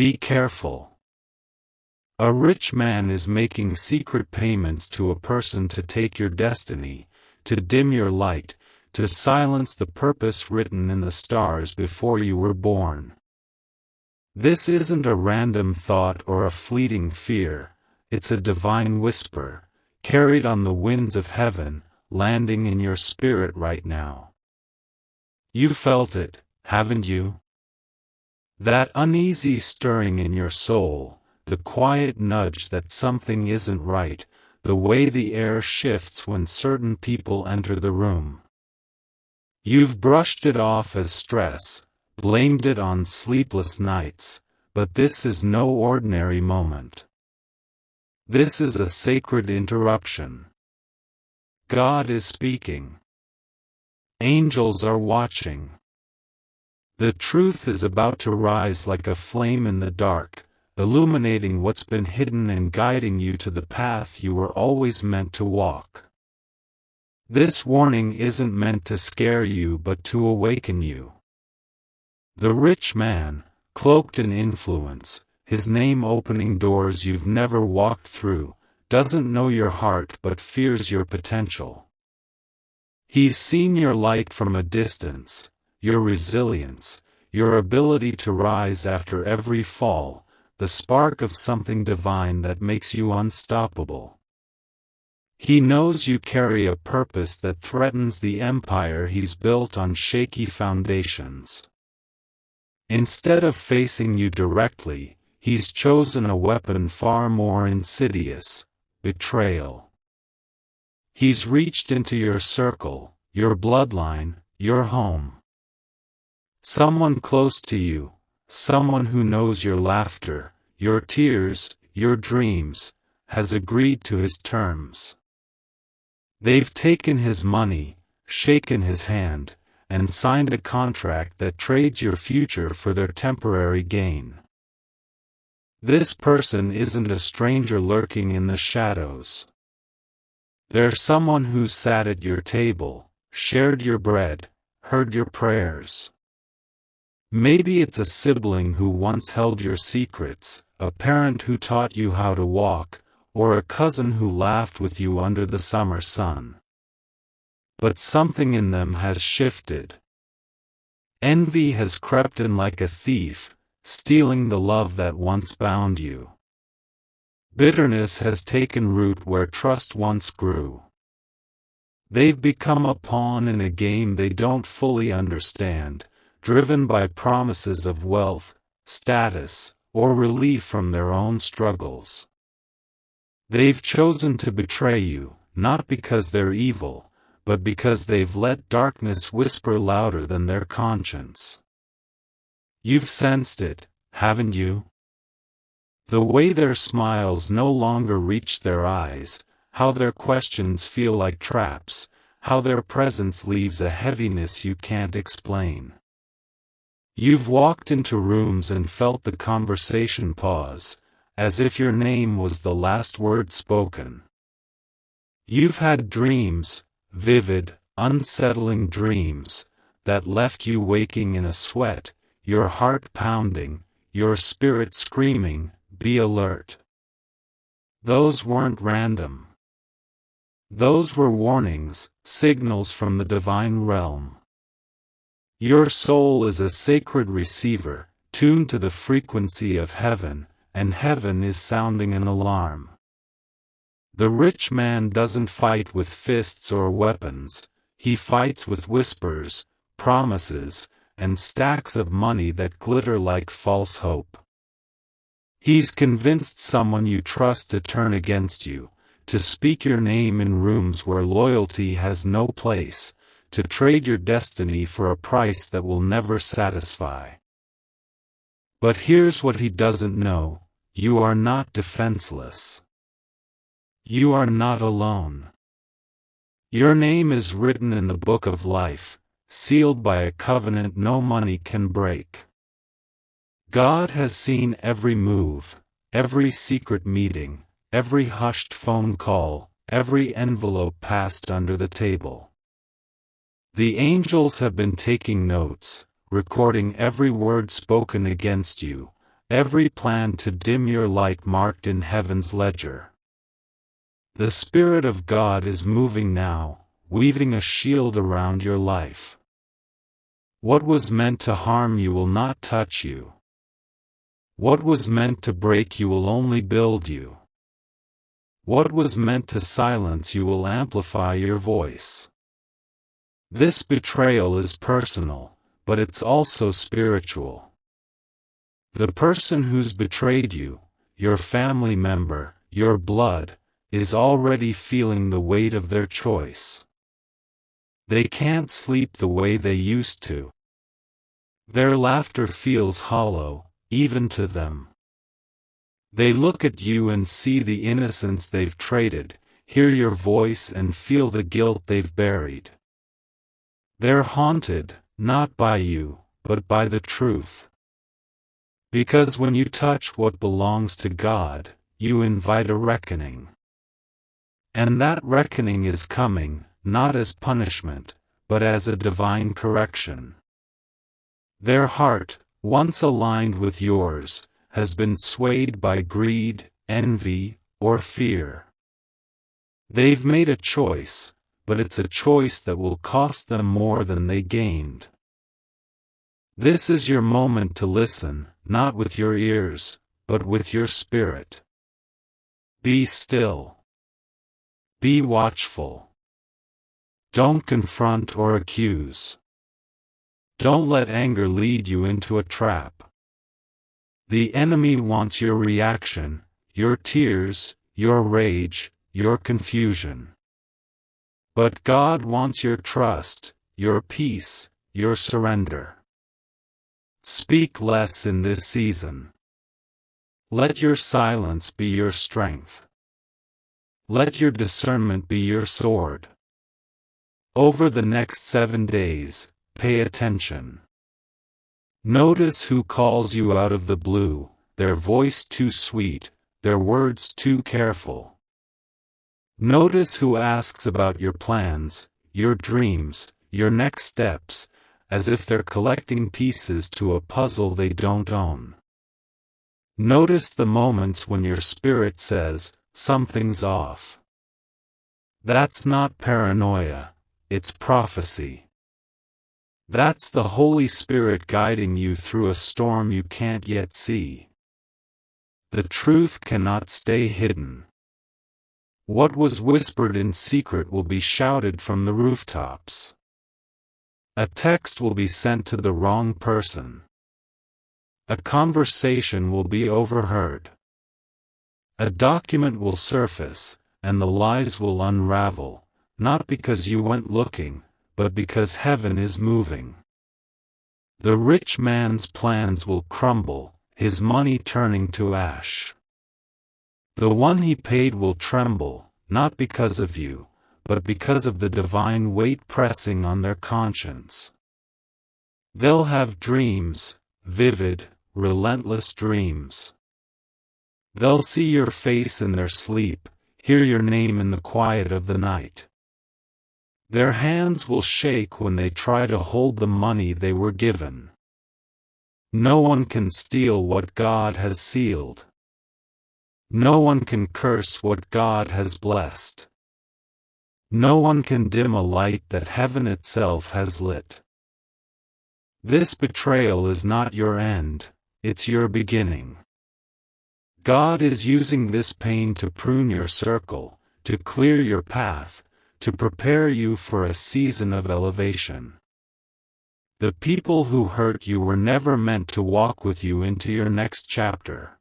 Be careful. A rich man is making secret payments to a person to take your destiny, to dim your light, to silence the purpose written in the stars before you were born. This isn't a random thought or a fleeting fear, it's a divine whisper, carried on the winds of heaven, landing in your spirit right now. You felt it, haven't you? That uneasy stirring in your soul, the quiet nudge that something isn't right, the way the air shifts when certain people enter the room. You've brushed it off as stress, blamed it on sleepless nights, but this is no ordinary moment. This is a sacred interruption. God is speaking. Angels are watching. The truth is about to rise like a flame in the dark, illuminating what's been hidden and guiding you to the path you were always meant to walk. This warning isn't meant to scare you but to awaken you. The rich man, cloaked in influence, his name opening doors you've never walked through, doesn't know your heart but fears your potential. He's seen your light from a distance, your resilience, your ability to rise after every fall, the spark of something divine that makes you unstoppable. He knows you carry a purpose that threatens the empire he's built on shaky foundations. Instead of facing you directly, he's chosen a weapon far more insidious: betrayal. He's reached into your circle, your bloodline, your home. Someone close to you, someone who knows your laughter, your tears, your dreams, has agreed to his terms. They've taken his money, shaken his hand, and signed a contract that trades your future for their temporary gain. This person isn't a stranger lurking in the shadows. They're someone who sat at your table, shared your bread, heard your prayers. Maybe it's a sibling who once held your secrets, a parent who taught you how to walk, or a cousin who laughed with you under the summer sun. But something in them has shifted. Envy has crept in like a thief, stealing the love that once bound you. Bitterness has taken root where trust once grew. They've become a pawn in a game they don't fully understand, driven by promises of wealth, status, or relief from their own struggles. They've chosen to betray you, not because they're evil, but because they've let darkness whisper louder than their conscience. You've sensed it, haven't you? The way their smiles no longer reach their eyes, how their questions feel like traps, how their presence leaves a heaviness you can't explain. You've walked into rooms and felt the conversation pause, as if your name was the last word spoken. You've had dreams, vivid, unsettling dreams, that left you waking in a sweat, your heart pounding, your spirit screaming, "Be alert." Those weren't random. Those were warnings, signals from the divine realm. Your soul is a sacred receiver, tuned to the frequency of heaven, and heaven is sounding an alarm. The rich man doesn't fight with fists or weapons, he fights with whispers, promises, and stacks of money that glitter like false hope. He's convinced someone you trust to turn against you, to speak your name in rooms where loyalty has no place, to trade your destiny for a price that will never satisfy. But here's what he doesn't know: you are not defenseless. You are not alone. Your name is written in the book of life, sealed by a covenant no money can break. God has seen every move, every secret meeting, every hushed phone call, every envelope passed under the table. The angels have been taking notes, recording every word spoken against you, every plan to dim your light marked in heaven's ledger. The Spirit of God is moving now, weaving a shield around your life. What was meant to harm you will not touch you. What was meant to break you will only build you. What was meant to silence you will amplify your voice. This betrayal is personal, but it's also spiritual. The person who's betrayed you, your family member, your blood, is already feeling the weight of their choice. They can't sleep the way they used to. Their laughter feels hollow, even to them. They look at you and see the innocence they've traded, hear your voice and feel the guilt they've buried. They're haunted, not by you, but by the truth. Because when you touch what belongs to God, you invite a reckoning. And that reckoning is coming, not as punishment, but as a divine correction. Their heart, once aligned with yours, has been swayed by greed, envy, or fear. They've made a choice, but it's a choice that will cost them more than they gained. This is your moment to listen, not with your ears, but with your spirit. Be still. Be watchful. Don't confront or accuse. Don't let anger lead you into a trap. The enemy wants your reaction, your tears, your rage, your confusion. But God wants your trust, your peace, your surrender. Speak less in this season. Let your silence be your strength. Let your discernment be your sword. Over the next 7 days, pay attention. Notice who calls you out of the blue, their voice too sweet, their words too careful. Notice who asks about your plans, your dreams, your next steps, as if they're collecting pieces to a puzzle they don't own. Notice the moments when your spirit says, "Something's off." That's not paranoia, it's prophecy. That's the Holy Spirit guiding you through a storm you can't yet see. The truth cannot stay hidden. What was whispered in secret will be shouted from the rooftops. A text will be sent to the wrong person. A conversation will be overheard. A document will surface, and the lies will unravel, not because you went looking, but because heaven is moving. The rich man's plans will crumble, his money turning to ash. The one he paid will tremble, not because of you, but because of the divine weight pressing on their conscience. They'll have dreams, vivid, relentless dreams. They'll see your face in their sleep, hear your name in the quiet of the night. Their hands will shake when they try to hold the money they were given. No one can steal what God has sealed. No one can curse what God has blessed. No one can dim a light that heaven itself has lit. This betrayal is not your end, it's your beginning. God is using this pain to prune your circle, to clear your path, to prepare you for a season of elevation. The people who hurt you were never meant to walk with you into your next chapter.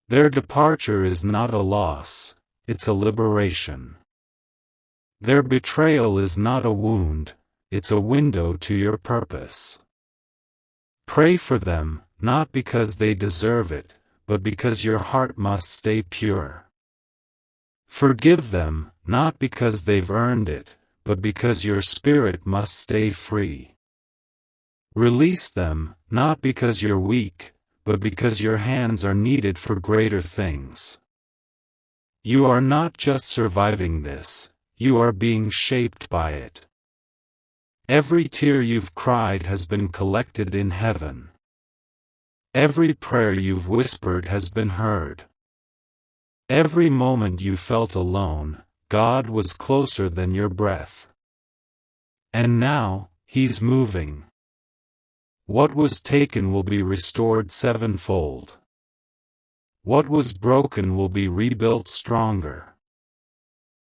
Their departure is not a loss, it's a liberation. Their betrayal is not a wound, it's a window to your purpose. Pray for them, not because they deserve it, but because your heart must stay pure. Forgive them, not because they've earned it, but because your spirit must stay free. Release them, not because you're weak, but because your hands are needed for greater things. You are not just surviving this, you are being shaped by it. Every tear you've cried has been collected in heaven. Every prayer you've whispered has been heard. Every moment you felt alone, God was closer than your breath. And now, He's moving. What was taken will be restored sevenfold. What was broken will be rebuilt stronger.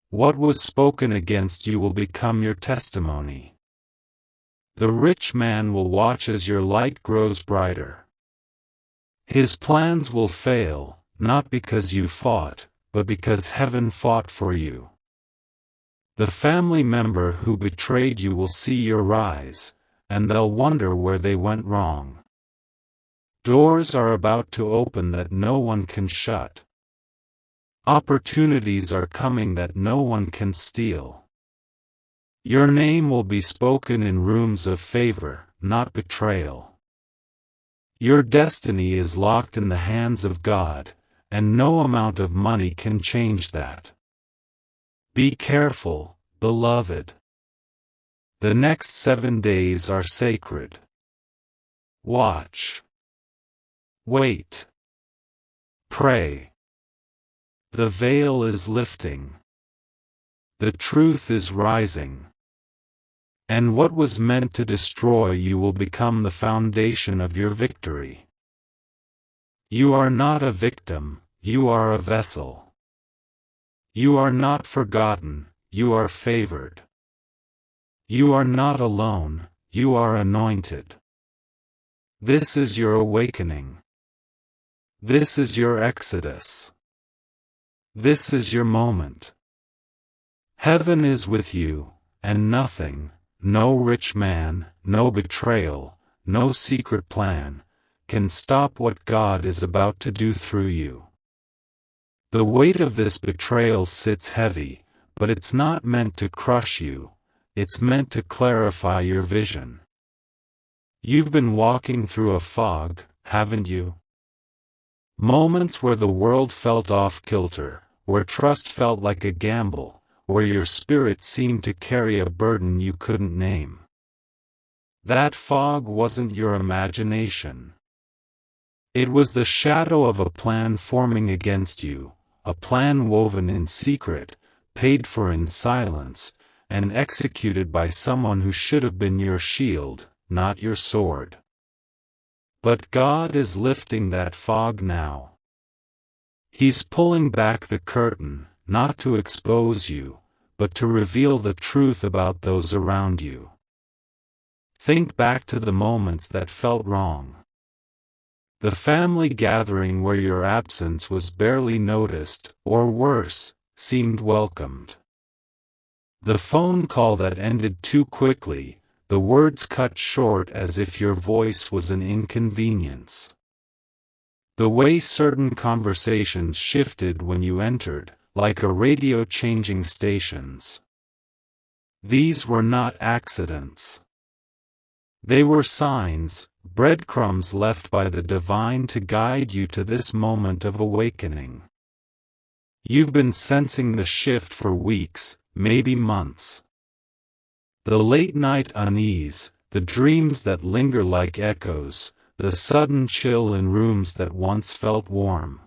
What was spoken against you will become your testimony. The rich man will watch as your light grows brighter. His plans will fail, not because you fought, but because heaven fought for you. The family member who betrayed you will see your rise, and they'll wonder where they went wrong. Doors are about to open that no one can shut. Opportunities are coming that no one can steal. Your name will be spoken in rooms of favor, not betrayal. Your destiny is locked in the hands of God, and no amount of money can change that. Be careful, beloved. The next 7 days are sacred. Watch. Wait. Pray. The veil is lifting. The truth is rising. And what was meant to destroy you will become the foundation of your victory. You are not a victim, you are a vessel. You are not forgotten, you are favored. You are not alone, you are anointed. This is your awakening. This is your exodus. This is your moment. Heaven is with you, and nothing, no rich man, no betrayal, no secret plan, can stop what God is about to do through you. The weight of this betrayal sits heavy, but it's not meant to crush you, it's meant to clarify your vision. You've been walking through a fog, haven't you? Moments where the world felt off-kilter, where trust felt like a gamble, where your spirit seemed to carry a burden you couldn't name. That fog wasn't your imagination. It was the shadow of a plan forming against you, a plan woven in secret, paid for in silence, and executed by someone who should have been your shield, not your sword. But God is lifting that fog now. He's pulling back the curtain, not to expose you, but to reveal the truth about those around you. Think back to the moments that felt wrong. The family gathering where your absence was barely noticed, or worse, seemed welcomed. The phone call that ended too quickly, the words cut short as if your voice was an inconvenience. The way certain conversations shifted when you entered, like a radio changing stations. These were not accidents. They were signs, breadcrumbs left by the divine to guide you to this moment of awakening. You've been sensing the shift for weeks, maybe months. The late-night unease, the dreams that linger like echoes, the sudden chill in rooms that once felt warm.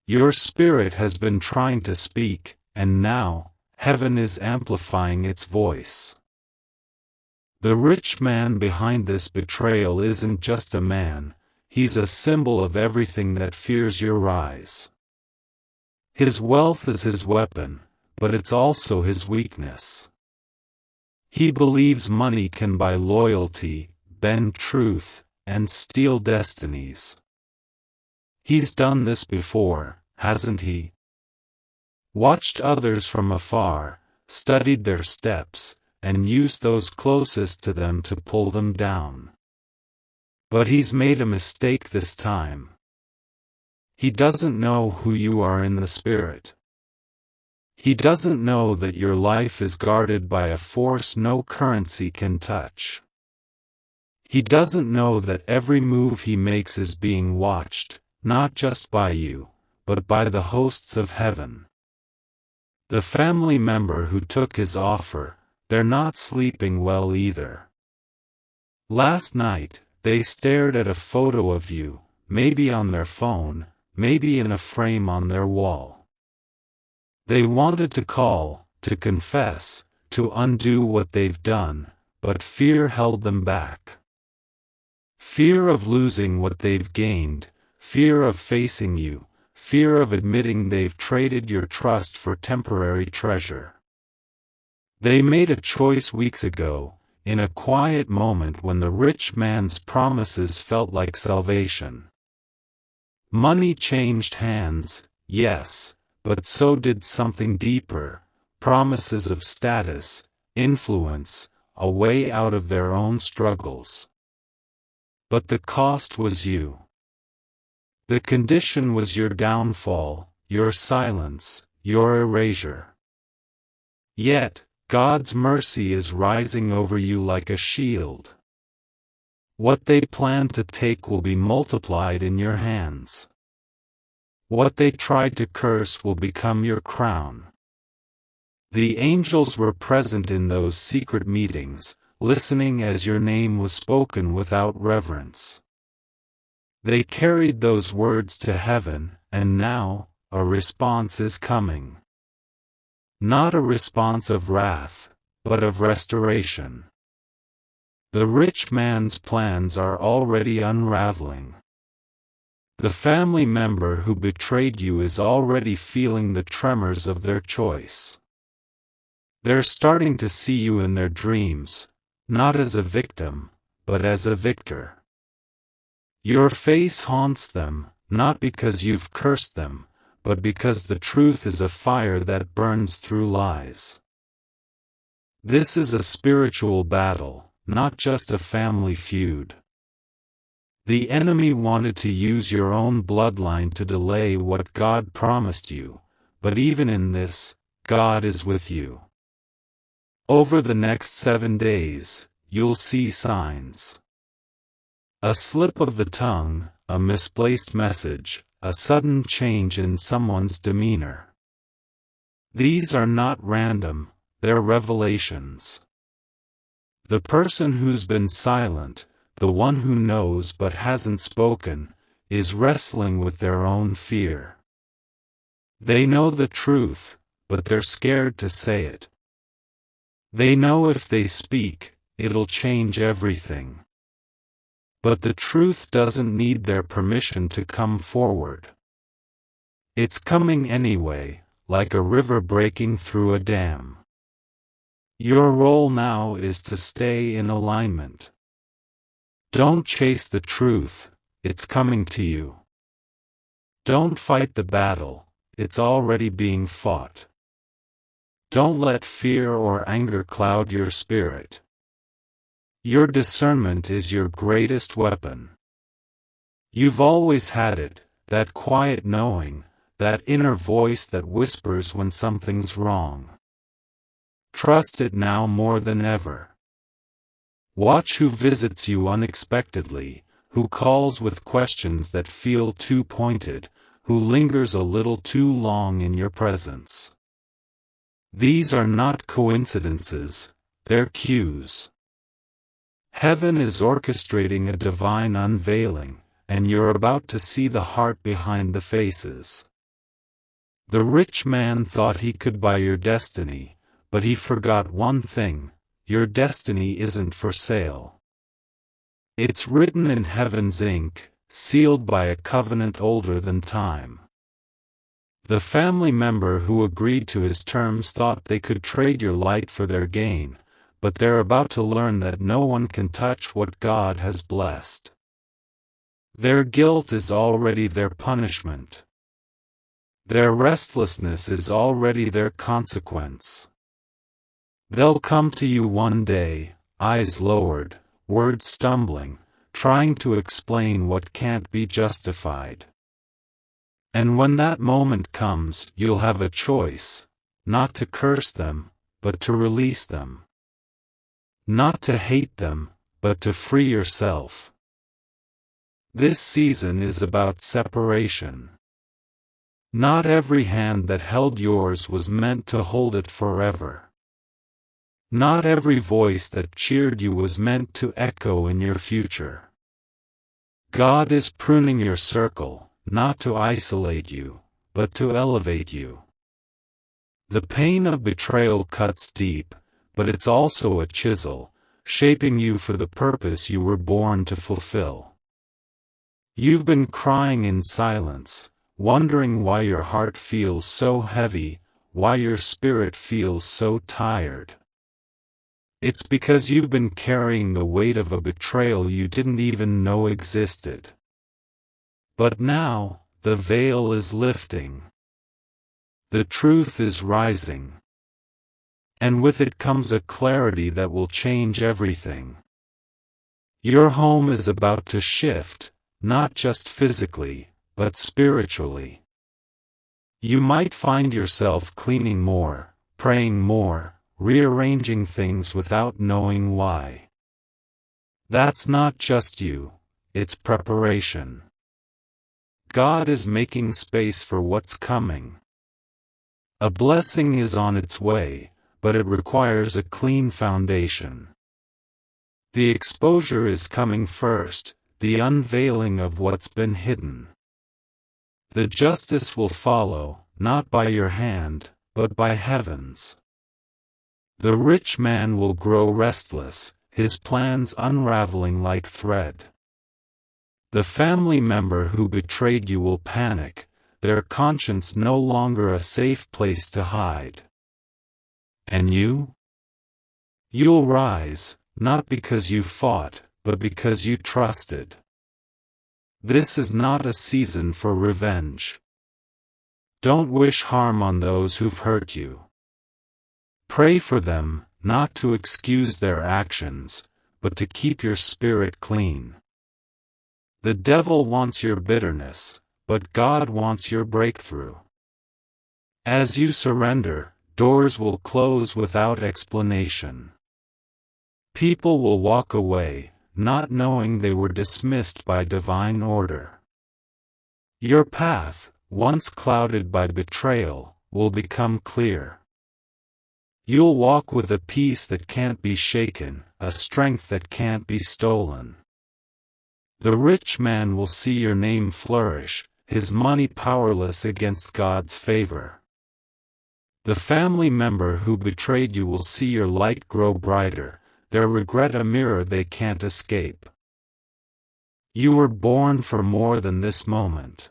Your spirit has been trying to speak, and now, heaven is amplifying its voice. The rich man behind this betrayal isn't just a man, he's a symbol of everything that fears your rise. His wealth is his weapon, but it's also his weakness. He believes money can buy loyalty, bend truth, and steal destinies. He's done this before, hasn't he? Watched others from afar, studied their steps, and used those closest to them to pull them down. But he's made a mistake this time. He doesn't know who you are in the spirit. He doesn't know that your life is guarded by a force no currency can touch. He doesn't know that every move he makes is being watched, not just by you, but by the hosts of heaven. The family member who took his offer, they're not sleeping well either. Last night, They stared at a photo of you, maybe on their phone, maybe in a frame on their wall. They wanted to call, to confess, to undo what they've done, but fear held them back. Fear of losing what they've gained, fear of facing you, fear of admitting they've traded your trust for temporary treasure. They made a choice weeks ago, in a quiet moment when the rich man's promises felt like salvation. Money changed hands, yes, but so did something deeper, promises of status, influence, a way out of their own struggles. But the cost was you. The condition was your downfall, your silence, your erasure. Yet, God's mercy is rising over you like a shield. What they plan to take will be multiplied in your hands. What they tried to curse will become your crown. The angels were present in those secret meetings, listening as your name was spoken without reverence. They carried those words to heaven, and now, a response is coming. Not a response of wrath, but of restoration. The rich man's plans are already unraveling. The family member who betrayed you is already feeling the tremors of their choice. They're starting to see you in their dreams, not as a victim, but as a victor. Your face haunts them, not because you've cursed them, but because the truth is a fire that burns through lies. This is a spiritual battle, not just a family feud. The enemy wanted to use your own bloodline to delay what God promised you, but even in this, God is with you. Over the next 7 days, you'll see signs. A slip of the tongue, a misplaced message, a sudden change in someone's demeanor. These are not random, they're revelations. The person who's been silent, the one who knows but hasn't spoken, is wrestling with their own fear. They know the truth, but they're scared to say it. They know if they speak, it'll change everything. But the truth doesn't need their permission to come forward. It's coming anyway, like a river breaking through a dam. Your role now is to stay in alignment. Don't chase the truth, it's coming to you. Don't fight the battle, it's already being fought. Don't let fear or anger cloud your spirit. Your discernment is your greatest weapon. You've always had it, that quiet knowing, that inner voice that whispers when something's wrong. Trust it now more than ever. Watch who visits you unexpectedly, who calls with questions that feel too pointed, who lingers a little too long in your presence. These are not coincidences, they're cues. Heaven is orchestrating a divine unveiling, and you're about to see the heart behind the faces. The rich man thought he could buy your destiny, but he forgot one thing: your destiny isn't for sale. It's written in heaven's ink, sealed by a covenant older than time. The family member who agreed to his terms thought they could trade your light for their gain, but they're about to learn that no one can touch what God has blessed. Their guilt is already their punishment. Their restlessness is already their consequence. They'll come to you one day, eyes lowered, words stumbling, trying to explain what can't be justified. And when that moment comes, you'll have a choice, not to curse them, but to release them. Not to hate them, but to free yourself. This season is about separation. Not every hand that held yours was meant to hold it forever. Not every voice that cheered you was meant to echo in your future. God is pruning your circle, not to isolate you, but to elevate you. The pain of betrayal cuts deep, but it's also a chisel, shaping you for the purpose you were born to fulfill. You've been crying in silence, wondering why your heart feels so heavy, why your spirit feels so tired. It's because you've been carrying the weight of a betrayal you didn't even know existed. But now, the veil is lifting. The truth is rising. And with it comes a clarity that will change everything. Your home is about to shift, not just physically, but spiritually. You might find yourself cleaning more, praying more, rearranging things without knowing why. That's not just you, it's preparation. God is making space for what's coming. A blessing is on its way, but it requires a clean foundation. The exposure is coming first, the unveiling of what's been hidden. The justice will follow, not by your hand, but by heaven's. The rich man will grow restless, his plans unraveling like thread. The family member who betrayed you will panic, their conscience no longer a safe place to hide. And you? You'll rise, not because you fought, but because you trusted. This is not a season for revenge. Don't wish harm on those who've hurt you. Pray for them, not to excuse their actions, but to keep your spirit clean. The devil wants your bitterness, but God wants your breakthrough. As you surrender, doors will close without explanation. People will walk away, not knowing they were dismissed by divine order. Your path, once clouded by betrayal, will become clear. You'll walk with a peace that can't be shaken, a strength that can't be stolen. The rich man will see your name flourish, his money powerless against God's favor. The family member who betrayed you will see your light grow brighter, their regret a mirror they can't escape. You were born for more than this moment.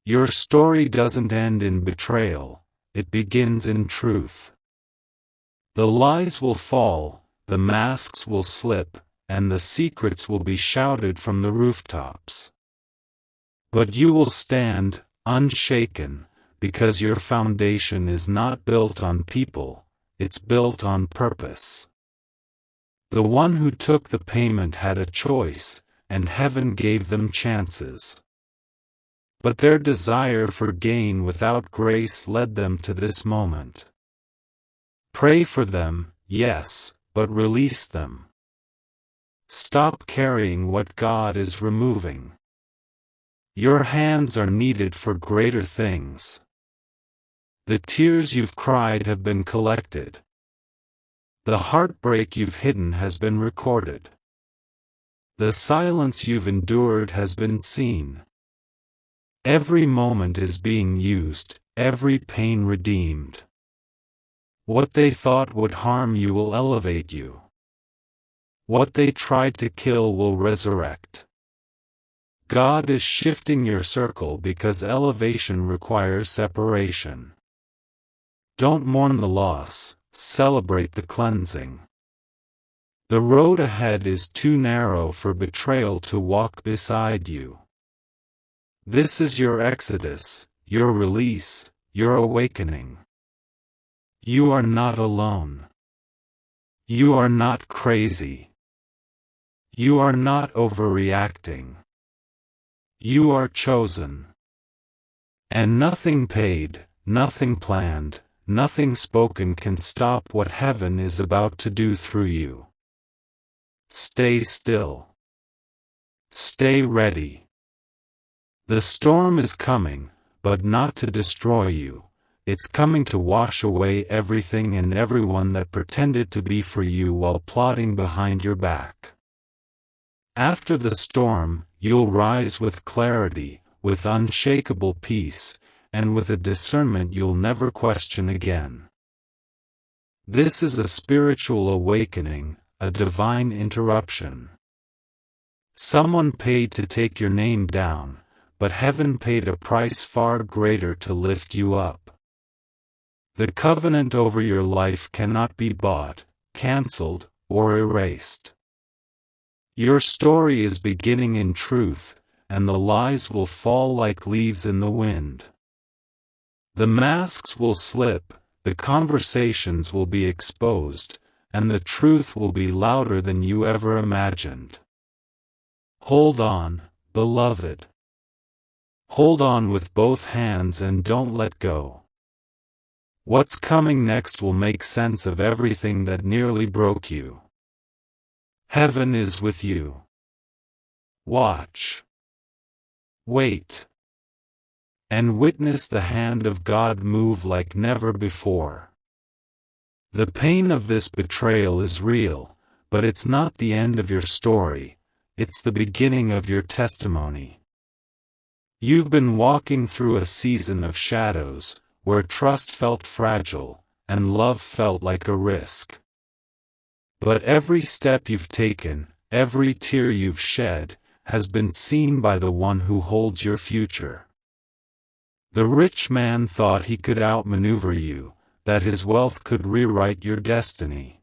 Your story doesn't end in betrayal, it begins in truth. The lies will fall, the masks will slip, and the secrets will be shouted from the rooftops. But you will stand, unshaken, because your foundation is not built on people, it's built on purpose. The one who took the payment had a choice, and heaven gave them chances. But their desire for gain without grace led them to this moment. Pray for them, yes, but release them. Stop carrying what God is removing. Your hands are needed for greater things. The tears you've cried have been collected. The heartbreak you've hidden has been recorded. The silence you've endured has been seen. Every moment is being used, every pain redeemed. What they thought would harm you will elevate you. What they tried to kill will resurrect. God is shifting your circle because elevation requires separation. Don't mourn the loss, celebrate the cleansing. The road ahead is too narrow for betrayal to walk beside you. This is your exodus, your release, your awakening. You are not alone. You are not crazy. You are not overreacting. You are chosen. And nothing paid, nothing planned, nothing spoken can stop what heaven is about to do through you. Stay still. Stay ready. The storm is coming, but not to destroy you. It's coming to wash away everything and everyone that pretended to be for you while plotting behind your back. After the storm, you'll rise with clarity, with unshakable peace, and with a discernment you'll never question again. This is a spiritual awakening, a divine interruption. Someone paid to take your name down, but heaven paid a price far greater to lift you up. The covenant over your life cannot be bought, cancelled, or erased. Your story is beginning in truth, and the lies will fall like leaves in the wind. The masks will slip, the conversations will be exposed, and the truth will be louder than you ever imagined. Hold on, beloved. Hold on with both hands and don't let go. What's coming next will make sense of everything that nearly broke you. Heaven is with you. Watch. Wait. And witness the hand of God move like never before. The pain of this betrayal is real, but it's not the end of your story, it's the beginning of your testimony. You've been walking through a season of shadows, where trust felt fragile, and love felt like a risk. But every step you've taken, every tear you've shed, has been seen by the one who holds your future. The rich man thought he could outmaneuver you, that his wealth could rewrite your destiny.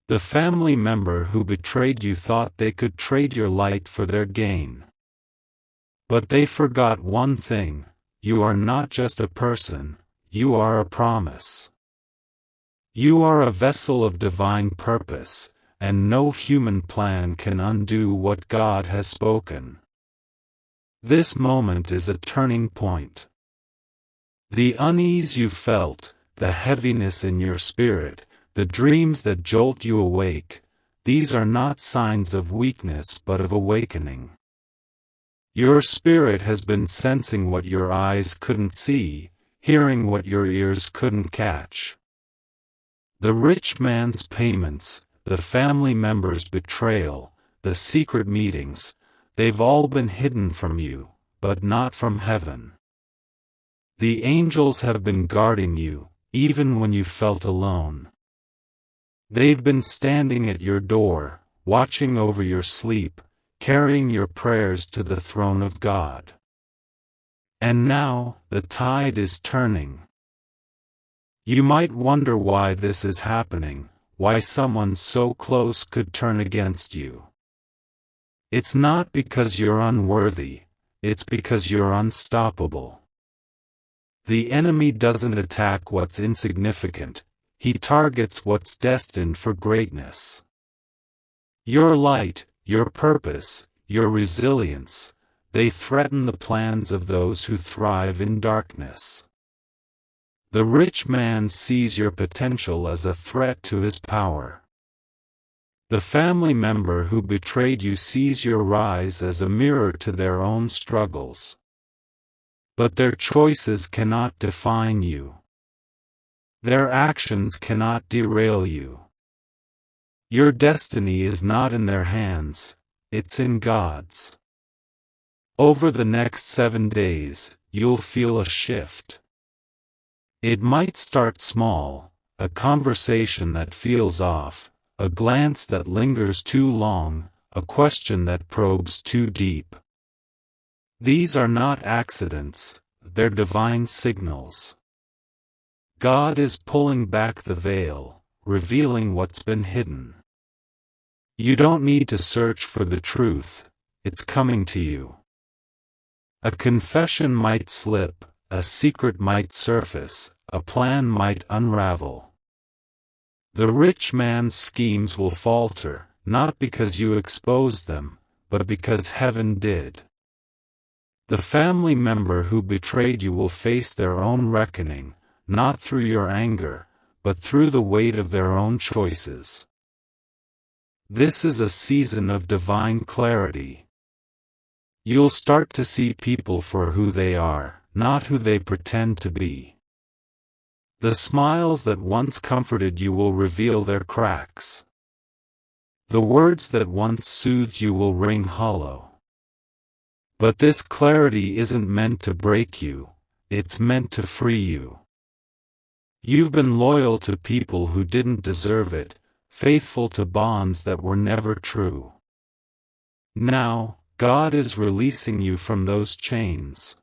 The family member who betrayed you thought they could trade your light for their gain. But they forgot one thing: you are not just a person, you are a promise. You are a vessel of divine purpose, and no human plan can undo what God has spoken. This moment is a turning point. The unease you felt, the heaviness in your spirit, the dreams that jolt you awake, these are not signs of weakness but of awakening. Your spirit has been sensing what your eyes couldn't see, hearing what your ears couldn't catch. The rich man's payments, the family member's betrayal, the secret meetings, they've all been hidden from you, but not from heaven. The angels have been guarding you, even when you felt alone. They've been standing at your door, watching over your sleep, carrying your prayers to the throne of God. And now, the tide is turning. You might wonder why this is happening, why someone so close could turn against you. It's not because you're unworthy, it's because you're unstoppable. The enemy doesn't attack what's insignificant, he targets what's destined for greatness. Your light, your purpose, your resilience, they threaten the plans of those who thrive in darkness. The rich man sees your potential as a threat to his power. The family member who betrayed you sees your rise as a mirror to their own struggles. But their choices cannot define you. Their actions cannot derail you. Your destiny is not in their hands, it's in God's. Over the next 7 days, you'll feel a shift. It might start small, a conversation that feels off, a glance that lingers too long, a question that probes too deep. These are not accidents, they're divine signals. God is pulling back the veil, revealing what's been hidden. You don't need to search for the truth, it's coming to you. A confession might slip, a secret might surface, a plan might unravel. The rich man's schemes will falter, not because you exposed them, but because heaven did. The family member who betrayed you will face their own reckoning, not through your anger, but through the weight of their own choices. This is a season of divine clarity. You'll start to see people for who they are, not who they pretend to be. The smiles that once comforted you will reveal their cracks. The words that once soothed you will ring hollow. But this clarity isn't meant to break you, it's meant to free you. You've been loyal to people who didn't deserve it, faithful to bonds that were never true. Now, God is releasing you from those chains.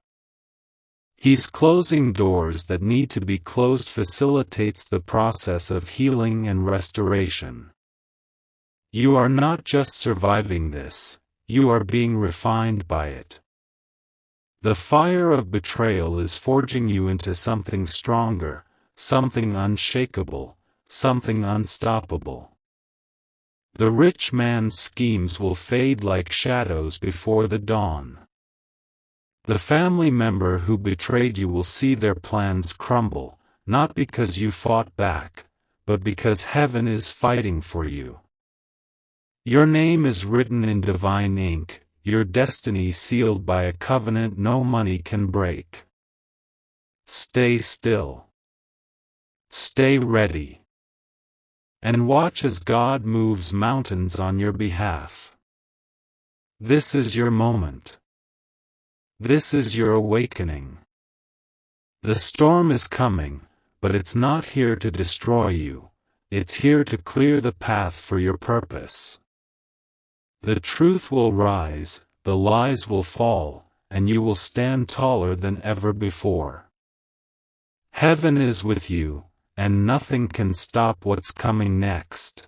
He's closing doors that need to be closed, facilitates the process of healing and restoration. You are not just surviving this, you are being refined by it. The fire of betrayal is forging you into something stronger, something unshakable, something unstoppable. The rich man's schemes will fade like shadows before the dawn. The family member who betrayed you will see their plans crumble, not because you fought back, but because heaven is fighting for you. Your name is written in divine ink, your destiny sealed by a covenant no money can break. Stay still. Stay ready. And watch as God moves mountains on your behalf. This is your moment. This is your awakening. The storm is coming, but it's not here to destroy you, it's here to clear the path for your purpose. The truth will rise, the lies will fall, and you will stand taller than ever before. Heaven is with you, and nothing can stop what's coming next.